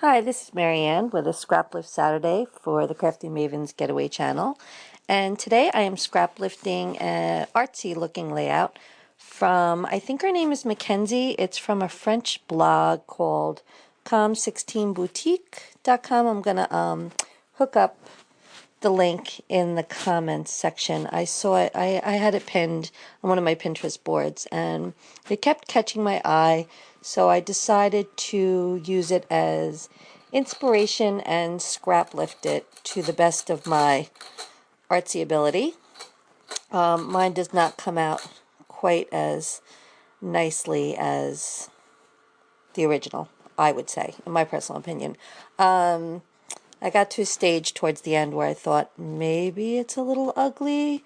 Hi, this is Marianne with a Scraplift Saturday for the Crafty Maven's Getaway channel. And today I am scraplifting an artsy looking layout from, I think her name is Mackenzie. It's from a French blog called com16boutique.com. I'm going to hook up the link in the comments section. I saw it, I had it pinned on one of my Pinterest boards and it kept catching my eye, so I decided to use it as inspiration and scrap lift it to the best of my artsy ability. Mine does not come out quite as nicely as the original, I would say, in my personal opinion. I got to a stage towards the end where I thought maybe it's a little ugly,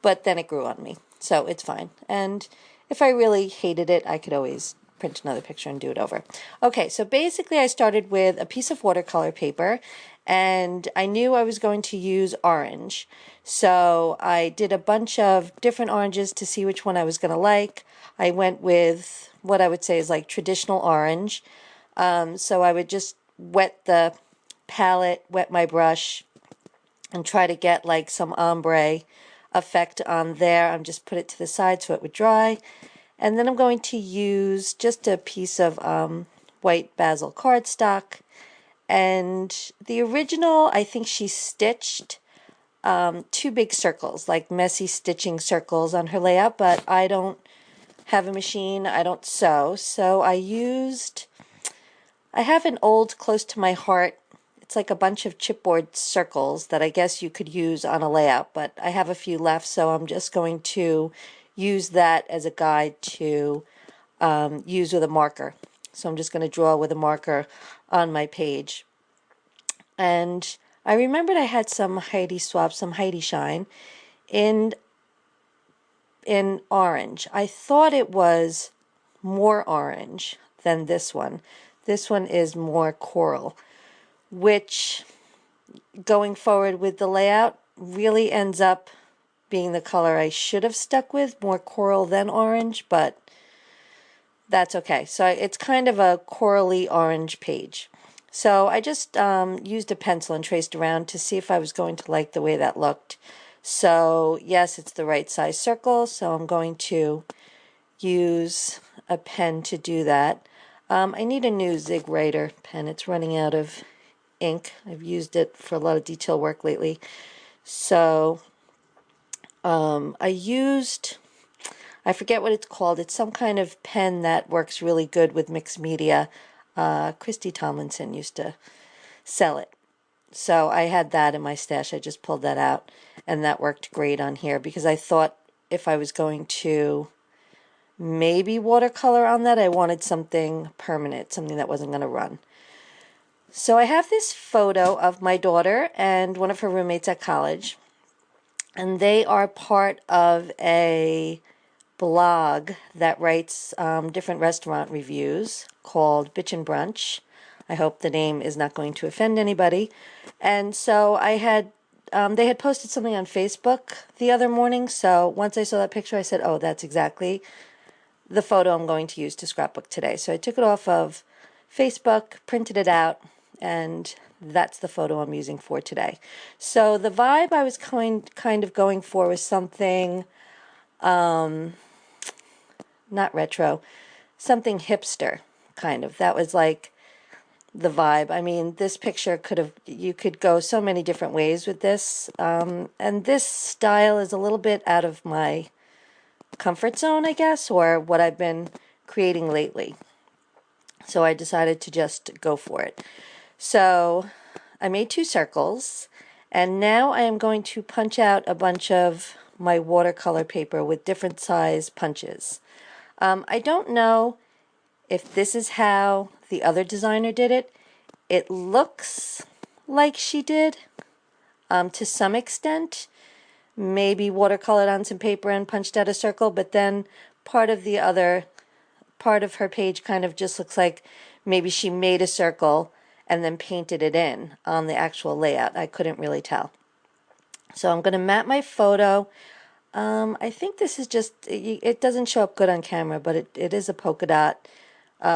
but then it grew on me, so it's fine. And if I really hated it, I could always print another picture and do it over. Okay, so basically I started with a piece of watercolor paper, and I knew I was going to use orange. So I did a bunch of different oranges to see which one I was going to like. I went with what I would say is like traditional orange. So I would just wet the palette, wet my brush, and try to get like some ombre effect on there. I'm just put it to the side so it would dry. And then I'm going to use just a piece of white basil cardstock. And the original, I think she stitched two big circles, like messy stitching circles on her layout, but I don't have a machine, I don't sew. So I have an old Close to My Heart. It's like a bunch of chipboard circles that I guess you could use on a layout, but I have a few left, so I'm just going to use that as a guide to use with a marker. So I'm just going to draw with a marker on my page. And I remembered I had some Heidi Swap, some Heidi Shine in orange. I thought it was more orange than this one. This one is more coral, which going forward with the layout really ends up being the color I should have stuck with, more coral than orange, but that's okay. So it's kind of a corally orange page. So I just used a pencil and traced around to see if I was going to like the way that looked. So yes, it's the right size circle, so I'm going to use a pen to do that. I need a new Zig Writer pen. It's running out of ink. I've used it for a lot of detail work lately. So I forget what it's called. It's some kind of pen that works really good with mixed media. Christy Tomlinson used to sell it. So I had that in my stash. I just pulled that out, and that worked great on here because I thought if I was going to maybe watercolor on that, I wanted something permanent, something that wasn't going to run. So I have this photo of my daughter and one of her roommates at college, and they are part of a blog that writes different restaurant reviews called Brunch. I hope the name is not going to offend anybody. And so I had they had posted something on Facebook the other morning, so once I saw that picture I said, oh, that's exactly the photo I'm going to use to scrapbook today. So I took it off of Facebook, printed it out, and that's the photo I'm using for today. So the vibe I was kind of going for was something not retro, something hipster, kind of. That was like the vibe. I mean, this picture you could go so many different ways with this. And this style is a little bit out of my comfort zone, I guess, or what I've been creating lately. So I decided to just go for it. So I made two circles, and now I am going to punch out a bunch of my watercolor paper with different size punches. I don't know if this is how the other designer did it. It looks like she did to some extent. Maybe watercolored on some paper and punched out a circle, but then part of her page kind of just looks like maybe she made a circle and then painted it in on the actual layout. I couldn't really tell. So I'm going to map my photo. I think this is just, it doesn't show up good on camera, but it is a polka dot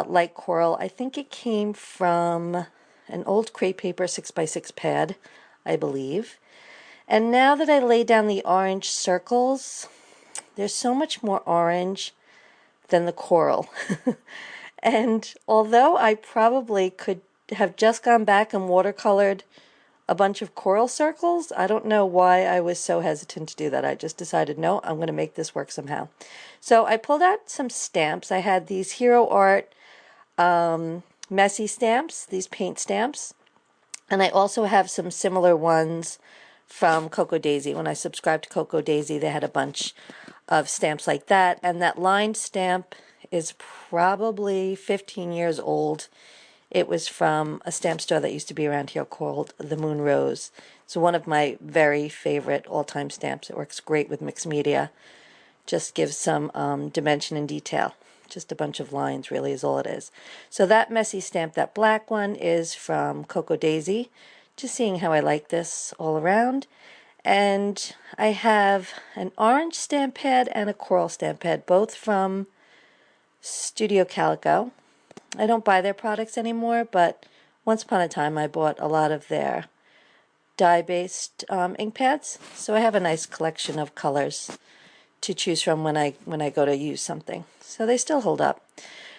light coral. I think it came from an old crepe paper 6x6 pad, I believe. And now that I lay down the orange circles, there's so much more orange than the coral. And although I probably could have just gone back and watercolored a bunch of coral circles, I don't know why I was so hesitant to do that. I just decided, no, I'm going to make this work somehow. So I pulled out some stamps. I had these Hero Art messy stamps, these paint stamps. And I also have some similar ones from Cocoa Daisy. When I subscribed to Cocoa Daisy, they had a bunch of stamps like that. And that lined stamp is probably 15 years old. It was from a stamp store that used to be around here called the Moon Rose. It's one of my very favorite all-time stamps. It works great with mixed media. Just gives some dimension and detail. Just a bunch of lines really is all it is. So that messy stamp, that black one, is from Cocoa Daisy. Just seeing how I like this all around. And I have an orange stamp pad and a coral stamp pad, both from Studio Calico. I don't buy their products anymore, but once upon a time I bought a lot of their dye-based ink pads. So I have a nice collection of colors to choose from when I go to use something. So they still hold up.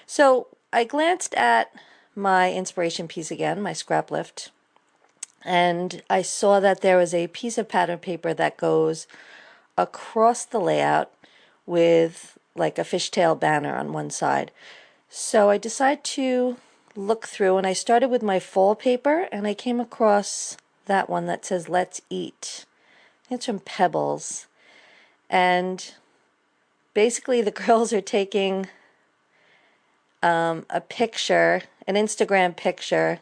So I glanced at my inspiration piece again, my Scraplift, and I saw that there was a piece of pattern paper that goes across the layout with like a fishtail banner on one side. So I decided to look through, and I started with my fall paper, and I came across that one that says Let's Eat. It's from Pebbles. And basically the girls are taking a picture, an Instagram picture.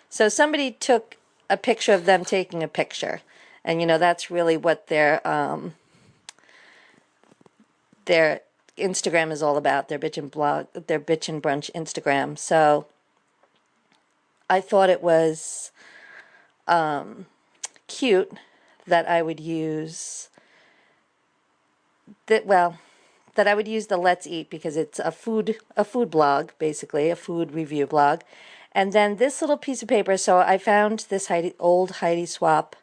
So somebody took a picture of them taking a picture. And you know, that's really what their Instagram is all about, their bitchin' blog, their bitchin' brunch Instagram. So I thought it was cute that I would use that. Well, that I would use the Let's Eat because it's a food blog, basically a food review blog. And then this little piece of paper. So I found this old Heidi Swapp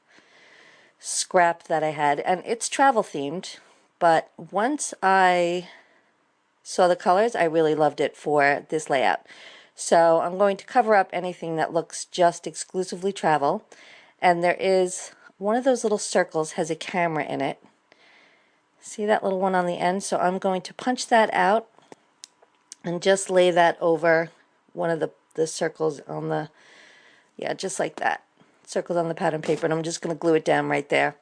scrap that I had, and it's travel themed. But once I saw the colors, I really loved it for this layout. So I'm going to cover up anything that looks just exclusively travel. And there is one of those little circles has a camera in it. See that little one on the end? So I'm going to punch that out and just lay that over one of the circles on the, yeah, just like that. Circles on the pattern paper, and I'm just going to glue it down right there.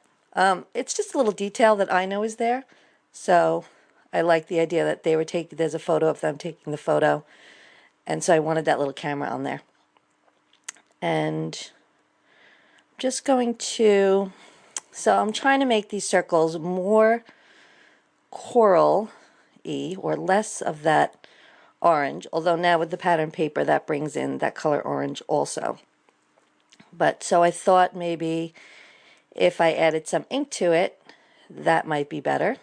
It's just a little detail that I know is there. So I like the idea that they were taking, there's a photo of them taking the photo. And so I wanted that little camera on there. And I'm just going to, so I'm trying to make these circles more coral-y or less of that orange. Although now with the pattern paper that brings in that color orange also. But so I thought maybe if I added some ink to it, that might be better.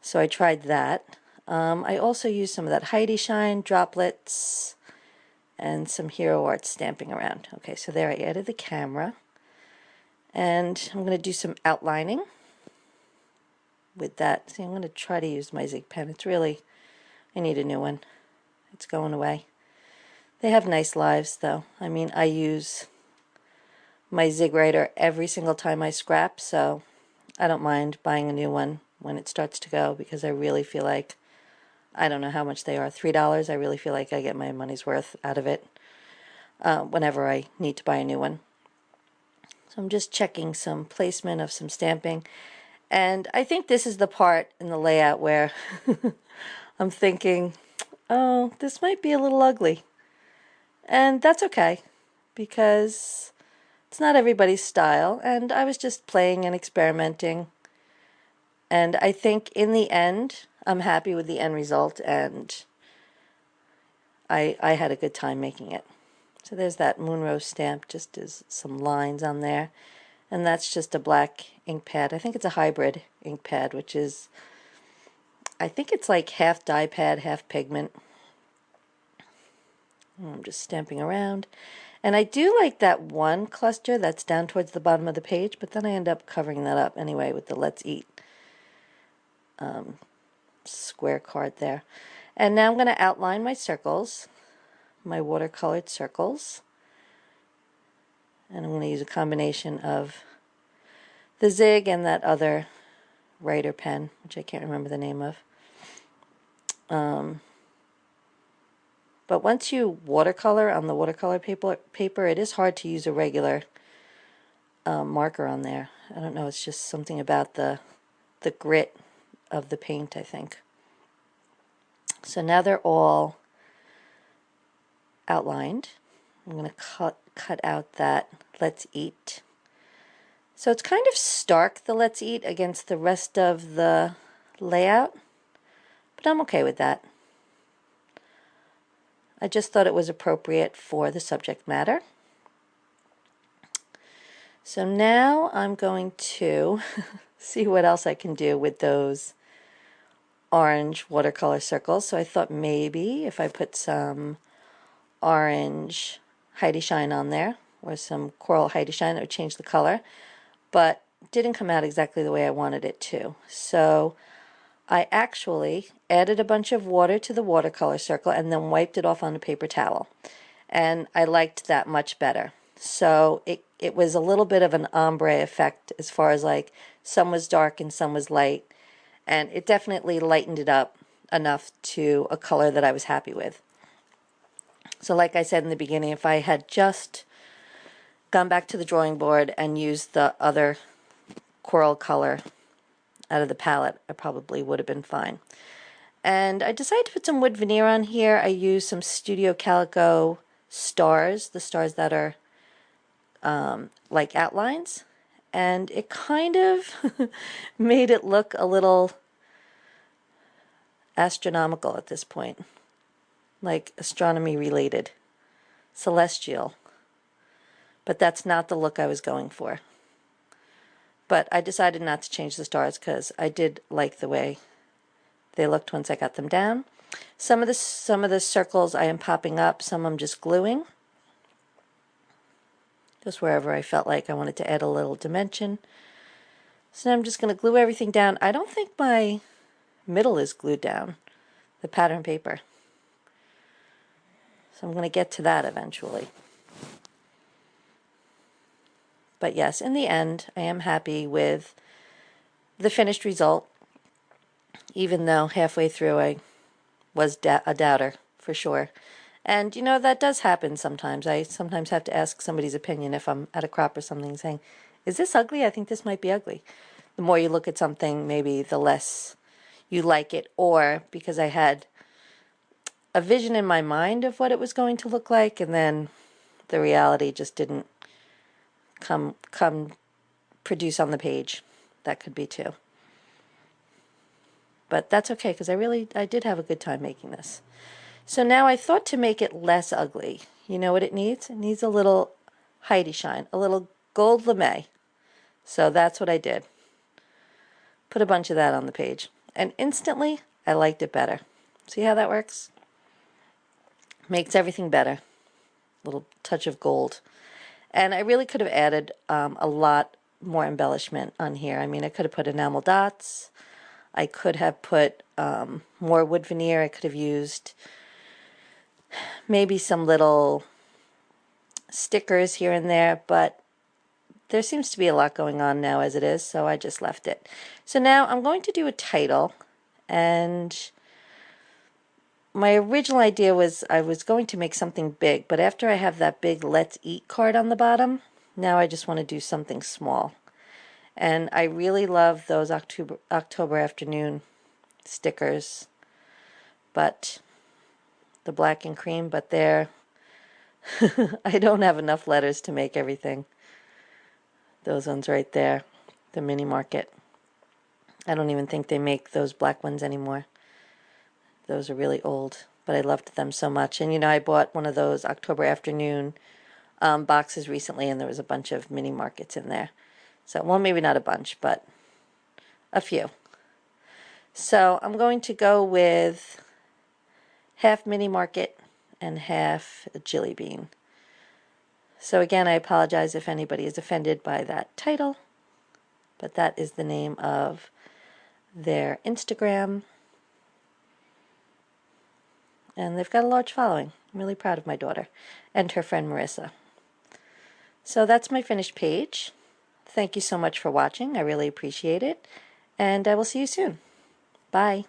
So I tried that. I also used some of that Heidi Shine droplets and some Hero Art stamping around. Okay, so there I added the camera. And I'm going to do some outlining with that. See, I'm going to try to use my Zig pen. It's really, I need a new one. It's going away. They have nice lives, though. I mean, I use my Zig Writer every single time I scrap, so I don't mind buying a new one when it starts to go, because I really feel like, I don't know how much they are, $3. I really feel like I get my money's worth out of it whenever I need to buy a new one. So I'm just checking some placement of some stamping. And I think this is the part in the layout where I'm thinking, oh, this might be a little ugly. And that's okay, because it's not everybody's style, and I was just playing and experimenting. And I think in the end, I'm happy with the end result, and I had a good time making it. So there's that Moonrose stamp, just as some lines on there. And that's just a black ink pad. I think it's a hybrid ink pad, which is, I think it's like half dye pad, half pigment. I'm just stamping around. And I do like that one cluster that's down towards the bottom of the page, but then I end up covering that up anyway with the Let's Eat square card there. And now I'm going to outline my circles, my watercolored circles. And I'm going to use a combination of the Zig and that other writer pen, which I can't remember the name of. But once you watercolor on the watercolor paper, it is hard to use a regular marker on there. I don't know, it's just something about the grit of the paint, I think. So now they're all outlined. I'm going to cut out that Let's Eat. So it's kind of stark, the Let's Eat, against the rest of the layout, but I'm okay with that. I just thought it was appropriate for the subject matter. So now I'm going to see what else I can do with those orange watercolor circles. So I thought maybe if I put some orange Heidi Shine on there, or some coral Heidi Shine, it would change the color, but didn't come out exactly the way I wanted it to. So I actually added a bunch of water to the watercolor circle and then wiped it off on a paper towel. And I liked that much better. So it was a little bit of an ombre effect as far as like some was dark and some was light. And it definitely lightened it up enough to a color that I was happy with. So like I said in the beginning, if I had just gone back to the drawing board and used the other coral color out of the palette, I probably would have been fine. And I decided to put some wood veneer on here. I used some Studio Calico stars, the stars that are like outlines, and it kind of made it look a little astronomical at this point, like astronomy related, celestial, but that's not the look I was going for. But I decided not to change the stars because I did like the way they looked once I got them down. Some of the circles I am popping up, some I'm just gluing. Just wherever I felt like I wanted to add a little dimension. So now I'm just going to glue everything down. I don't think my middle is glued down, the pattern paper. So I'm going to get to that eventually. But yes, in the end, I am happy with the finished result, even though halfway through I was a doubter, for sure. And, you know, that does happen sometimes. I sometimes have to ask somebody's opinion if I'm at a crop or something, saying, is this ugly? I think this might be ugly. The more you look at something, maybe the less you like it. Or because I had a vision in my mind of what it was going to look like, and then the reality just didn't come produce on the page. That could be too. But that's okay, because I did have a good time making this. So now I thought to make it less ugly. You know what it needs? It needs a little Heidi Shine, a little gold lame. So that's what I did. Put a bunch of that on the page. And instantly, I liked it better. See how that works? Makes everything better. Little touch of gold. And I really could have added a lot more embellishment on here. I mean, I could have put enamel dots. I could have put more wood veneer. I could have used maybe some little stickers here and there, but there seems to be a lot going on now as it is, so I just left it. So now I'm going to do a title, and my original idea was I was going to make something big, but after I have that big Let's Eat card on the bottom, now I just want to do something small. And I really love those October afternoon stickers, but the black and cream, but they're I don't have enough letters to make everything. Those ones right there, the mini market. I don't even think they make those black ones anymore. Those are really old, but I loved them so much. And you know, I bought one of those October afternoon boxes recently, and there was a bunch of mini markets in there. So, well, maybe not a bunch, but a few. So I'm going to go with half mini market and half a jelly bean. So again, I apologize if anybody is offended by that title, but that is the name of their Instagram, and they've got a large following. I'm really proud of my daughter and her friend Marissa. So that's my finished page. Thank you so much for watching. I really appreciate it, and I will see you soon. Bye.